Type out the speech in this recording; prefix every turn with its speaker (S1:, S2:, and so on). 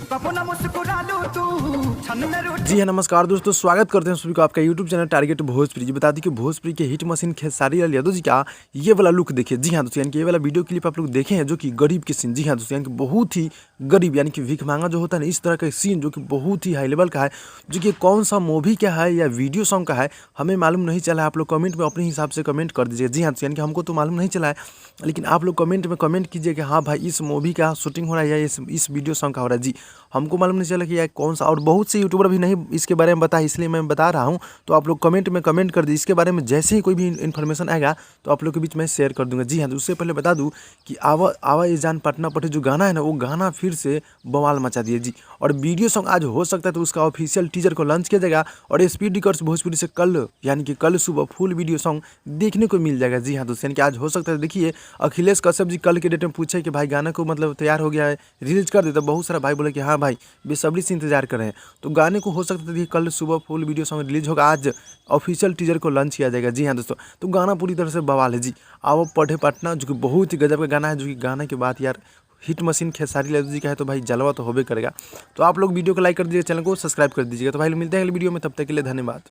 S1: जी हाँ, नमस्कार दोस्तों, स्वागत करते हैं सभी को आपका यूट्यूब चैनल टारगेट भोजपुरी। जी बता दी कि भोजपुरी के हिट मशीन खेसारी लाल यादव जी का ये वाला लुक देखिए। जी हाँ दोस्तों, यानी कि ये वाला वीडियो क्लिप आप लोग देखे हैं जो कि गरीब के सीन। जी हाँ दोस्तों, यानी कि बहुत ही गरीब यानी कि भीख मांगा जो होता है ना, इस तरह का सीन जो कि बहुत ही हाई लेवल का है, जो कि कौन सा मूवी का है या वीडियो सॉन्ग का है हमें मालूम नहीं चला है। आप लोग कमेंट में अपने हिसाब से कमेंट कर दीजिए। जी हाँ, यानी कि हमको तो मालूम नहीं चला है, लेकिन आप लोग कमेंट में कमेंट कीजिए कि हाँ भाई इस मूवी का शूटिंग हो रहा है या इस वीडियो सॉन्ग का हो रहा है। जी हमको मालूम नहीं चला कि यह कौन सा, और बहुत से यूट्यूबर भी नहीं इसके बारे में बताया, इसलिए मैं बता रहा हूँ। तो आप लोग कमेंट में कमेंट कर दीजिए इसके बारे में। जैसे ही कोई भी इन्फॉर्मेशन आएगा तो आप लोग के बीच में शेयर कर दूंगा। जी हाँ, तो उससे पहले बता दूँ कि आवा आवा ये जान पटना पटे जो गाना है ना, वो गाना फिर से बवाल मचा दिए जी। और वीडियो सॉन्ग आज हो सकता है तो उसका ऑफिशियल टीजर को लॉन्च किया जाएगा, और स्पीड रिकॉर्ड्स भोजपुरी से कल यानी कि कल सुबह फुल वीडियो सॉन्ग देखने को मिल जाएगा। जी हाँ दोस्तों, यानी कि आज हो सकता है। देखिए अखिलेश कश्यप जी कल के डेट में पूछे कि भाई गाना को मतलब तैयार हो गया है, रिलीज कर दे, तो बहुत सारा भाई बोले कि हाँ भाई बेसब्री से इंतजार कर रहे हैं। तो गाने को हो सकता है कल सुबह फुल वीडियो सॉन्ग रिलीज होगा, आज ऑफिशियल टीजर को लॉन्च किया जाएगा। जी हाँ दोस्तों, तो गाना पूरी तरह से बवाल है जी। आओ पढ़े पटना जो कि बहुत ही गजब का गाना है, जो कि गाने के बाद यार हिट मशीन खेसारी लाल जी का है, तो भाई जलवा तो होबे करेगा। तो आप लोग वीडियो को लाइक कर दीजिए, चैनल को सब्सक्राइब कर दीजिएगा। तो भाई मिलते हैं अगले वीडियो में, तब तक के लिए धन्यवाद।